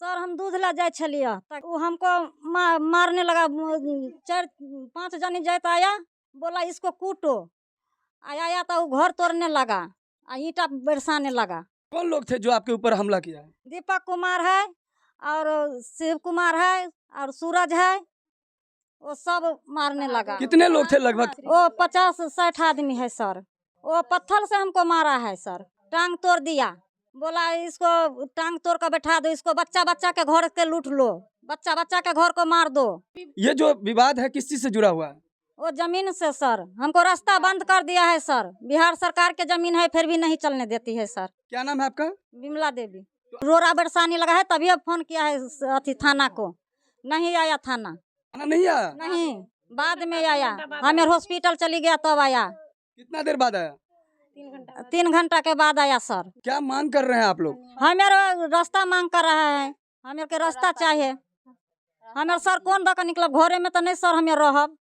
Sir हम दूध ला जाए छलिए तक वो हमको मारने लगा। 4-5 जनी जात आया, बोला इसको कूटो। आया तो वो घर तोड़ने लगा, ईंटा बरसाने लगा। कौन लोग थे जो आपके ऊपर हमला किया है? दीपक कुमार है और शिव कुमार है और सूरज है, वो सब मारने लगा। कितने लोग थे लगभग? वो 50-60 आदमी है सर। वो पत्थर से हमको मारा है सर, टांग तोड़ दिया। बोला इसको टांग तोड़ कर बैठा दो, इसको बच्चा के घर के लूट लो, बच्चा के घर को मार दो। ये जो विवाद है किस चीज से जुड़ा हुआ है? वो जमीन से सर, हमको रास्ता बंद कर दिया है सर। बिहार सरकार के जमीन है फिर भी नहीं चलने देती है सर। क्या नाम है आपका? विमला देवी। रोरा बरसाने लगा है, तभी अब फोन किया है अथी थाना को, नहीं आया थाना। थाना नहीं आया? नहीं, बाद में आया। हमें हॉस्पिटल चली गया तब आया। कितना देर बाद आया? 3 घंटा के बाद आया सर। क्या मांग कर रहे हैं आप लोग? हमें रास्ता मांग कर रहा है, हमें के रास्ता चाहिए। हमें सर कौन दका निकलब, घरे में तो नहीं सर हमें रहब।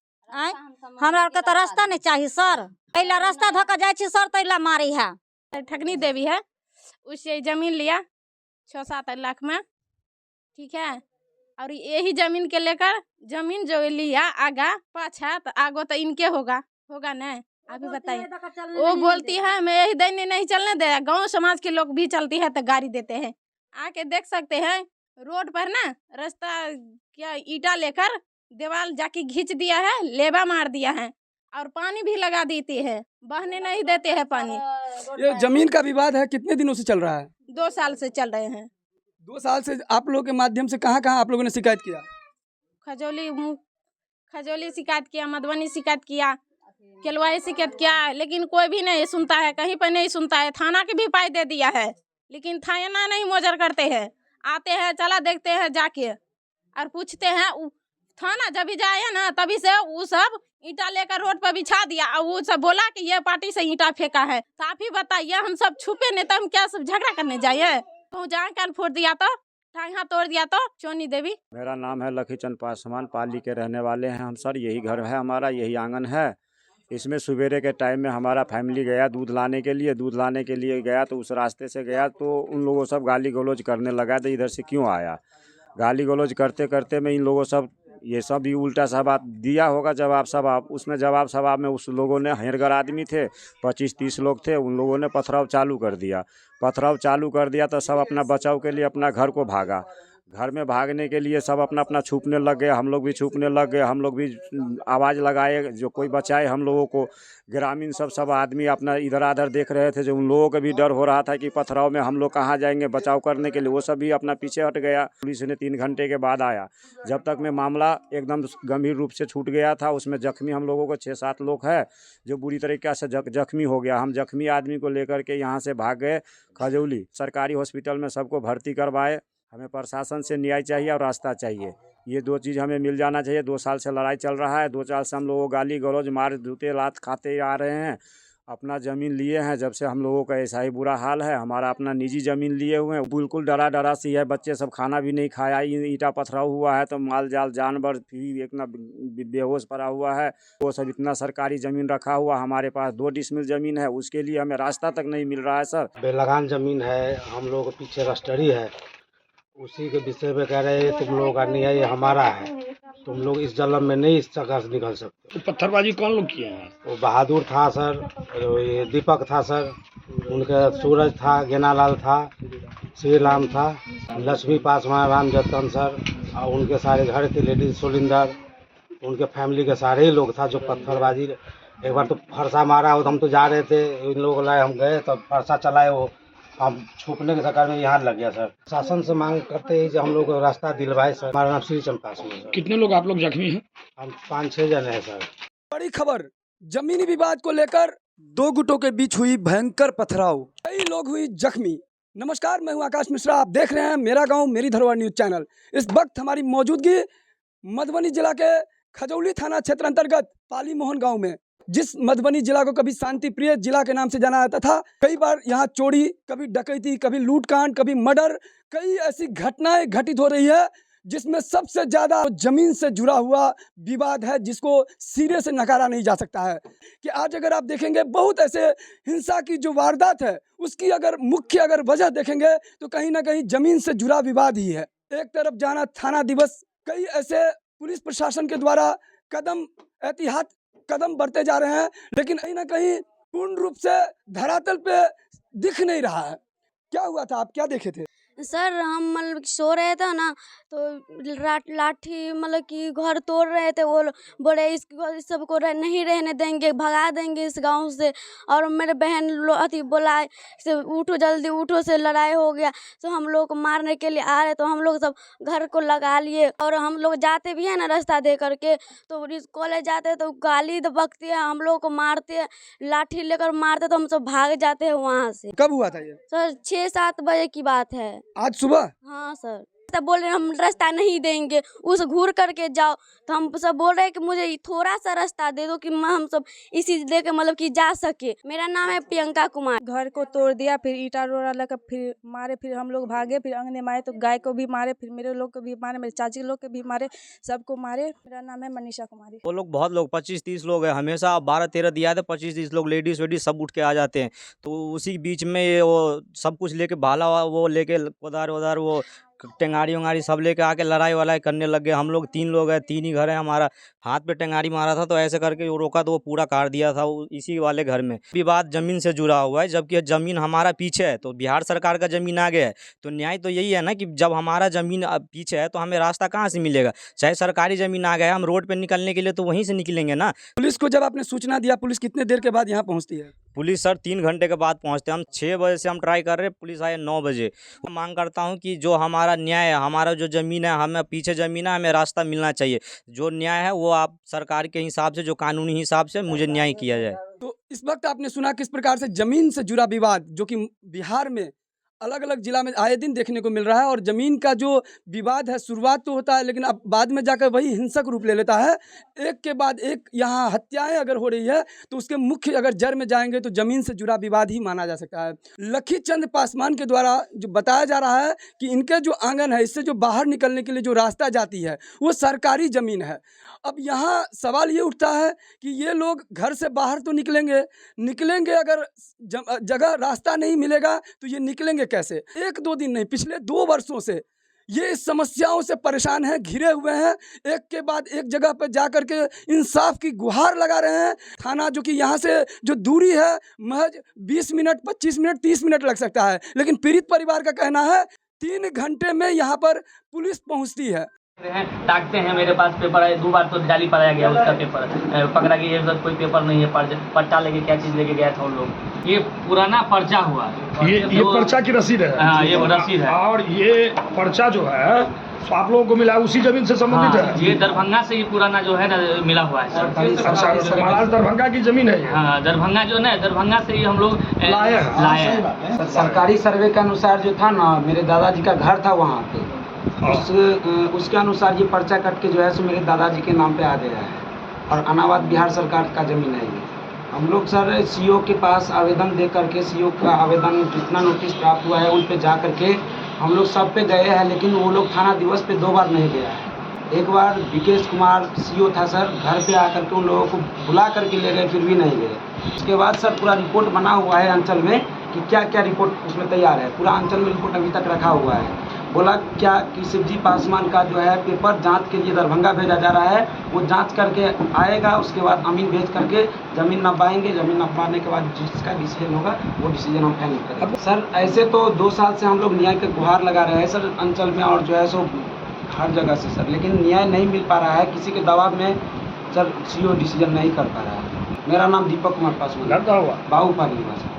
हमरा के तो रास्ता नहीं चाहिए सर, पहला रास्ता धक्का जाए छी सर, तैला मारी है। ठगनी देवी है, उससे जमीन लिया 6-7 लाख में, ठीक है। और यही जमीन के लेकर जमीन जो लिया आगा पाछा तो आगो तो इनके होगा ना। अभी बताइए, वो बोलती है मैं यही देने नहीं चलने दे। गांव समाज के लोग भी चलती है तो गाड़ी देते हैं। आके देख सकते हैं रोड पर ना रास्ता क्या ईटा लेकर दीवार जाके घींच दिया है, लेबा मार दिया है और पानी भी लगा देती है, बहने नहीं देते हैं पानी। ये जमीन का विवाद है कितने दिनों से चल रहा है? 2 साल से चल रहे हैं। 2 साल से आप लोगों के माध्यम से कहाँ आप लोगों ने शिकायत किया? खजौली शिकायत किया, मधुबनी शिकायत किया, केलवाई शिकायत किया, लेकिन कोई भी नहीं सुनता है, कहीं पर नहीं सुनता है। थाना के भी पाई दे दिया है, लेकिन थाना नहीं मोजर करते हैं। आते हैं चला देखते हैं जाके और पूछते हैं। थाना जब भी जाए ना तभी से वो सब ईंटा लेकर रोड पर बिछा दिया और वो सब बोला कि ये पार्टी से ईंटा फेंका है। तो आप ही बताइए, हम सब छुपे नहीं तो हम क्या सब झगड़ा करने जाइए? तो जहाँ कान फोड़ दिया तो टांगा तोड़ दिया तो। चोनी देवी मेरा नाम है, लखीचंद पासवान, पाली के रहने वाले हैं हम सर। यही घर है हमारा, यही आंगन है। इसमें सवेरे के टाइम में हमारा फैमिली गया दूध लाने के लिए गया तो उस रास्ते से गया तो उन लोगों सब गाली गलौज करने लगा। तो इधर से क्यों आया, गाली गलौज करते करते में इन लोगों सब ये सब भी उल्टा सवाब दिया होगा, जवाब सवाब। उसमें जवाब सवाब में उस लोगों ने, हेरगर आदमी थे 25-30 लोग थे, उन लोगों ने पथराव चालू कर दिया तो सब अपना बचाव के लिए अपना घर को भागा। घर में भागने के लिए सब अपना अपना छुपने लग गए, हम लोग भी छुपने लग गए। हम लोग भी आवाज़ लगाए जो कोई बचाए हम लोगों को। ग्रामीण सब आदमी अपना इधर आधर देख रहे थे, जो उन लोगों को भी डर हो रहा था कि पथराव में हम लोग कहाँ जाएंगे बचाव करने के लिए। वो सब भी अपना पीछे हट गया। पुलिस ने 3 घंटे के बाद आया, जब तक में मामला एकदम गंभीर रूप से छूट गया था। उसमें जख्मी हम लोगों को 6-7 लोग है जो बुरी तरीके से जख्मी हो गया। हम जख्मी आदमी को लेकर के यहाँ से भाग गए खजौली सरकारी हॉस्पिटल में, सबको भर्ती करवाए। हमें प्रशासन से न्याय चाहिए और रास्ता चाहिए, ये 2 चीज़ हमें मिल जाना चाहिए। 2 साल से लड़ाई चल रहा है, 2 साल से हम लोगों गाली गलौज मार जूते लात खाते आ रहे हैं। अपना ज़मीन लिए हैं, जब से हम लोगों का ऐसा ही बुरा हाल है। हमारा अपना निजी ज़मीन लिए हुए हैं, बिल्कुल डरा सी है। बच्चे सब खाना भी नहीं खाया, ईंटा पथराव हुआ है तो माल जाल जानवर भी एक ना बेहोश पड़ा हुआ है। वो सब इतना सरकारी ज़मीन रखा हुआ, हमारे पास 2 डिसमिल ज़मीन है, उसके लिए हमें रास्ता तक नहीं मिल रहा है सर। बेलगान ज़मीन है, हम लोग के पीछे रस्टरी है, उसी के विषय में कह रहे हैं तुम लोगों का नहीं है, ये हमारा है। तुम लोग इस जलम में नहीं इस जगह से निकल सकते। तो पत्थरबाजी कौन लोग किए हैं? वो बहादुर था सर, ये दीपक था सर, उनका सूरज था, गेनालाल था, श्री राम था, लक्ष्मी पासवान, राम जतन सर और उनके सारे घर के लेडीज सोलिंदर, उनके फैमिली के सारे ही लोग था जो पत्थरबाजी। एक बार तो फरसा मारा हो, हम तो जा रहे थे, इन लोगों लाए हम गए तो फरसा चलाए, वो हम छुपने के चक्कर में यहाँ लग गया सर। शासन से मांग करते हैं जो हम लोग को रास्ता दिलवाए सर। हमारा नाम श्री चंद पासवान सर। कितने लोग आप लोग जख्मी हैं? हम 5-6 जने हैं सर। बड़ी खबर, जमीनी विवाद को लेकर 2 गुटों के बीच हुई भयंकर पथराव, कई लोग हुई जख्मी। नमस्कार, मैं हूं आकाश मिश्रा, आप देख रहे हैं मेरा गांव मेरी धरोहर न्यूज चैनल। इस वक्त हमारी मौजूदगी मधुबनी जिला के खजौली थाना क्षेत्र अंतर्गत पाली मोहन गाँव में, जिस मधुबनी जिला को कभी शांति प्रिय जिला के नाम से जाना जाता था। कई बार यहाँ चोरी, कभी डकैती, कभी लूटकांड, कभी मर्डर, कई ऐसी घटनाएं घटित हो रही है जिसमें सबसे ज्यादा जमीन से जुड़ा हुआ विवाद है, जिसको सिरे से नकारा नहीं जा सकता है। कि आज अगर आप देखेंगे बहुत ऐसे हिंसा की जो वारदात है, उसकी अगर मुख्य वजह देखेंगे तो कहीं ना कहीं जमीन से जुड़ा विवाद ही है। एक तरफ जाना थाना दिवस, कई ऐसे पुलिस प्रशासन के द्वारा एहतियात कदम बढ़ते जा रहे हैं, लेकिन कहीं ना कहीं पूर्ण रूप से धरातल पे दिख नहीं रहा है। क्या हुआ था, आप क्या देखे थे? सर हम मतलब कि सो रहे थे ना, तो लाठी मतलब कि घर तोड़ रहे थे। वो बोले इस सबको नहीं रहने देंगे, भगा देंगे इस गांव से। और मेरे बहन अथी बोला से उठो जल्दी उठो, से लड़ाई हो गया। तो हम लोग को मारने के लिए आ रहे, तो हम लोग सब घर को लगा लिए। और हम लोग जाते भी हैं ना रास्ता दे करके, तो कॉलेज जाते हैं तो गाली बकती है, हम लोग को मारते हैं, लाठी लेकर मारते, तो हम सब भाग जाते हैं वहाँ से। कब हुआ था ये? सर 6-7 बजे की बात है। आज सुबह? हाँ सर, तब बोल रहे हम रास्ता नहीं देंगे, उस घूर करके जाओ। तो हम सब बोल रहे हैं कि मुझे थोड़ा सा रास्ता दे दो कि हम सब इसी लेके मतलब कि जा सके। मेरा नाम है प्रियंका कुमार। घर को तोड़ दिया, फिर ईटा रोड़ा लगा, फिर मारे, फिर हम लोग भागे, फिर अंगने मारे तो गाय को भी मारे, फिर मेरे लोग को भी मारे, मेरे चाची लोग को भी मारे, सबको मारे। मेरा नाम है मनीषा कुमारी। वो लोग बहुत लोग 25-30 लोग हैं, हमेशा 12-13 दिया था, 25-30 लोग लेडीज वेडीज सब उठ के आ जाते हैं। तो उसी बीच में ये वो सब कुछ लेके भाला वो लेके कोदार वदार वो टेंगारी उंगारी सब लेके आके लड़ाई वलाई करने लग गए। हम लोग 3 लोग हैं, 3 ही घर है हमारा। हाथ पे टेंगारी मारा था, तो ऐसे करके वो रोका तो वो पूरा काट दिया था इसी वाले घर में। विवाद जमीन से जुड़ा हुआ है, जबकि जमीन हमारा पीछे है, तो बिहार सरकार का जमीन आगे है। तो न्याय तो यही है ना कि जब हमारा जमीन पीछे है तो हमें रास्ता कहाँ से मिलेगा? चाहे सरकारी जमीन आ गया, हम रोड पे निकलने के लिए तो वहीं से निकलेंगे ना। पुलिस को जब आपने सूचना दिया, पुलिस कितने देर के बाद यहाँ पहुँचती है? पुलिस सर 3 घंटे के बाद पहुंचते हैं। हम 6 बजे से हम ट्राई कर रहे हैं, पुलिस आए 9 बजे। मैं मांग करता हूं कि जो हमारा न्याय है, हमारा जो ज़मीन है, हमें पीछे ज़मीन है, हमें रास्ता मिलना चाहिए। जो न्याय है वो आप सरकार के हिसाब से, जो कानूनी हिसाब से मुझे न्याय किया जाए। तो इस वक्त आपने सुना किस प्रकार से जमीन से जुड़ा विवाद, जो कि बिहार में अलग अलग जिला में आए दिन देखने को मिल रहा है। और जमीन का जो विवाद है, शुरुआत तो होता है, लेकिन अब बाद में जाकर वही हिंसक रूप ले लेता है। एक के बाद एक यहाँ हत्याएं अगर हो रही है, तो उसके मुख्य अगर जड़ में जाएंगे तो जमीन से जुड़ा विवाद ही माना जा सकता है। लखी चंद पासवान के द्वारा जो बताया जा रहा है कि इनके जो आंगन है, इससे जो बाहर निकलने के लिए जो रास्ता जाती है, वो सरकारी ज़मीन है। अब यहाँ सवाल ये उठता है कि ये लोग घर से बाहर तो निकलेंगे, अगर जगह रास्ता नहीं मिलेगा तो ये निकलेंगे कैसे? 1-2 दिन नहीं, पिछले 2 वर्षों से ये इस समस्याओं से परेशान हैं, घिरे हुए हैं। एक के बाद एक जगह पर जा कर के इंसाफ की गुहार लगा रहे हैं। थाना जो कि यहाँ से जो दूरी है महज 20 मिनट, 25 मिनट, 30 मिनट लग सकता है, लेकिन पीड़ित परिवार का कहना है 3 घंटे में यहाँ पर पुलिस पहुँचती है। ताकते हैं, मेरे पास पेपर है, 2 बार तो जाली पढ़ाया गया, उसका पेपर पकड़ा गया। ये कोई पेपर नहीं है, पर्चा लेके क्या चीज़ लेके गया था उन लोग। ये पुराना पर्चा हुआ, ये पर्चा की रसीद है। हाँ, ये रसीद है। और ये पर्चा जो है तो आप लोगों को मिला उसी जमीन से संबंधित है? ये दरभंगा से ये पुराना जो है ना मिला हुआ है सर। अच्छा, महाराज दरभंगा की जमीन है ये? हाँ, दरभंगा जो है, दरभंगा से ही हम लोग लाए हैं। सरकारी सर्वे के अनुसार जो था ना, मेरे दादाजी का घर था वहाँ पे, उसके अनुसार ये पर्चा कट के जो है सो मेरे दादाजी के नाम पे आ गया है। और अनावत बिहार सरकार का ज़मीन है ये। हम लोग सर सीओ के पास आवेदन दे करके, सीओ का आवेदन जितना नोटिस प्राप्त हुआ है उन पे जा करके हम लोग सब पे गए हैं, लेकिन वो लोग थाना दिवस पे 2 बार नहीं गया है। एक बार विकेश कुमार सीओ था सर, घर पे आकर के उन लोगों को बुला करके ले गए, फिर भी नहीं गए। उसके बाद सर पूरा रिपोर्ट बना हुआ है अंचल में कि क्या क्या रिपोर्ट उसमें तैयार है। पूरा अंचल में रिपोर्ट अभी तक रखा हुआ है। बोला क्या कि शिवजी पासवान का जो है पेपर जांच के लिए दरभंगा भेजा जा रहा है, वो जांच करके आएगा, उसके बाद अमीन भेज करके ज़मीन नपाएंगे। ज़मीन नपाने के बाद जिसका डिसीजन होगा वो डिसीजन हम फाइनल करेंगे। सर ऐसे तो 2 साल से हम लोग न्याय के गुहार लगा रहे हैं सर अंचल में, और जो है सो हर जगह से सर, लेकिन न्याय नहीं मिल पा रहा है। किसी के दबाव में सर सीओ डिसीजन नहीं कर पा रहा है। मेरा नाम दीपक कुमार पासवान, बाबूपाली निवासी।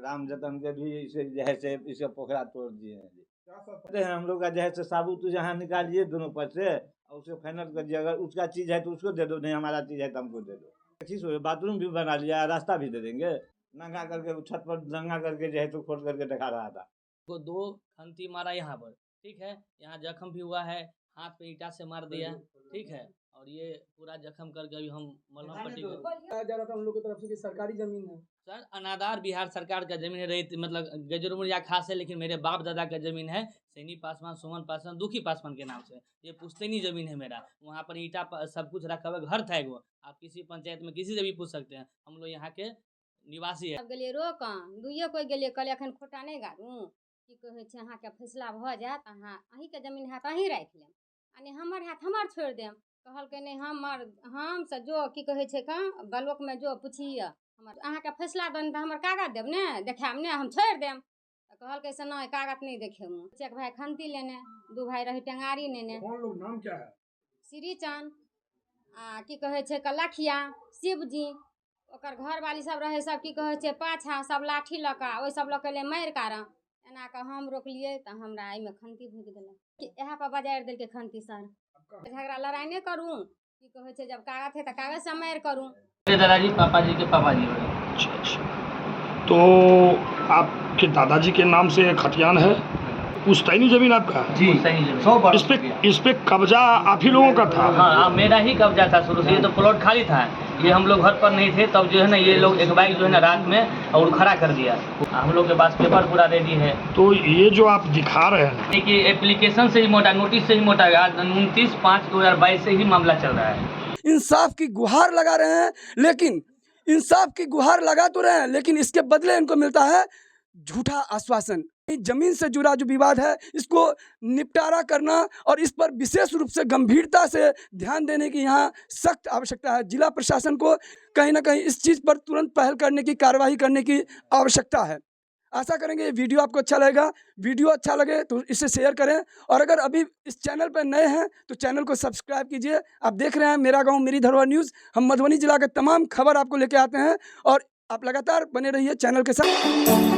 राम जतन के भी इसे जैसे इसे पोखरा तोड़ दिए हैं। हम लोग का जैसे साबुत जहाँ निकालिए दोनों पर से, और उसे फाइनल कर दिए। अगर उसका चीज़ है तो उसको दे दो, नहीं हमारा चीज़ है तो हमको दे दो। बाथरूम भी बना लिया, रास्ता भी दे देंगे। नंगा करके छत पर नंगा करके जो है तो खोल करके दिखा रहा था। 2 खंती मारा यहाँ पर, ठीक है। यहाँ जख्म भी हुआ है, हाथ पे ईटा से मार दिया, ठीक है। और ये पूरा जख्म करके अभी हम मलहम पट्टी जा रहा था उन लोगों की तरफ से कि सरकारी जमीन है। सर अनादार बिहार सरकार का जमीन है, रही मतलब गजरमुरिया खास है, लेकिन मेरे बाप दादा का जमीन है। सैनी पासवान, सुमन पासवान, दुखी पासवान के नाम से ये पुश्तैनी जमीन है मेरा। वहाँ पर ईटा सब कुछ रखा हुआ, घर था एगो। आप किसी पंचायत में किसी से भी पूछ सकते हैं, हम लोग यहाँ के निवासी है। गेलिए रोक दुइये कोई गेलिए, कहलिए अखन खोटा नहीं गाड़ू, की कहै छै अहाँके फैसला भऽ जायत, अहाँ अहीँके जमीन हैत अहीँ राखि लेब, यानी हमर हैत हमर छोड़ि देब। कहलकै नहि हमसँ जो की कहै छै ब्लॉकमे जो पुछिए हमर अहाँके फैसला देन तऽ हमर कागज देब ने, देखायब ने, हम छोड़ि देब। तऽ कहलकै से नहीं कागज नहीं देखेबू। एक भाई खंती लेने, 2 भाई रही टेंगारी लेने। कौन लोग, नाम क्या है? श्रीचंद आ की कहै छै कलखिया, शिवजी, ओकर घरवाली सब रहे सब की कहै छै पाछा सब लाठी लऽ कऽ ओहि सब लऽ के ले मारि कारण एना कऽ हम रोकलिए तऽ हमरा एहिमे खंती भूकि देलक। इएह पर बाजार देलकै खंती सर। झगड़ा लड़ाई नहीं करूँ, की कहै छै जब कागज है तो कागज से मारि करूँ। मेरे दादाजी पापा जी के पापा जी हुए। अच्छा, तो आपके दादाजी के नाम से खतियान है, पुश्तैनी जमीन आपका है? जी, इस पे कब्जा आप ही लोगों का था? हाँ, मेरा ही कब्जा था शुरू से। ये तो प्लॉट खाली था, ये हम लोग घर पर नहीं थे तब जो है ना ये लोग एक बाइक जो है ना रात में और खड़ा कर दिया। हम लोग के पास पेपर पूरा रेडी है। तो ये जो आप दिखा रहे हैं देखिए एप्लीकेशन से ही मोटा, नोटिस से ही मोटा, आज 29/5/2022 से ही मामला चल रहा है। इंसाफ की गुहार लगा रहे हैं, लेकिन इंसाफ की गुहार लगा तो रहे हैं, लेकिन इसके बदले इनको मिलता है झूठा आश्वासन। जमीन से जुड़ा जो विवाद है इसको निपटारा करना और इस पर विशेष रूप से गंभीरता से ध्यान देने की यहाँ सख्त आवश्यकता है। जिला प्रशासन को कहीं ना कहीं इस चीज़ पर तुरंत पहल करने की, कार्रवाई करने की आवश्यकता है। आशा करेंगे ये वीडियो आपको अच्छा लगेगा। वीडियो अच्छा लगे तो इसे शेयर करें, और अगर अभी इस चैनल पर नए हैं तो चैनल को सब्सक्राइब कीजिए। आप देख रहे हैं मेरा गांव मेरी धरोहर न्यूज़। हम मधुबनी जिला के तमाम खबर आपको लेके आते हैं और आप लगातार बने रहिए चैनल के साथ।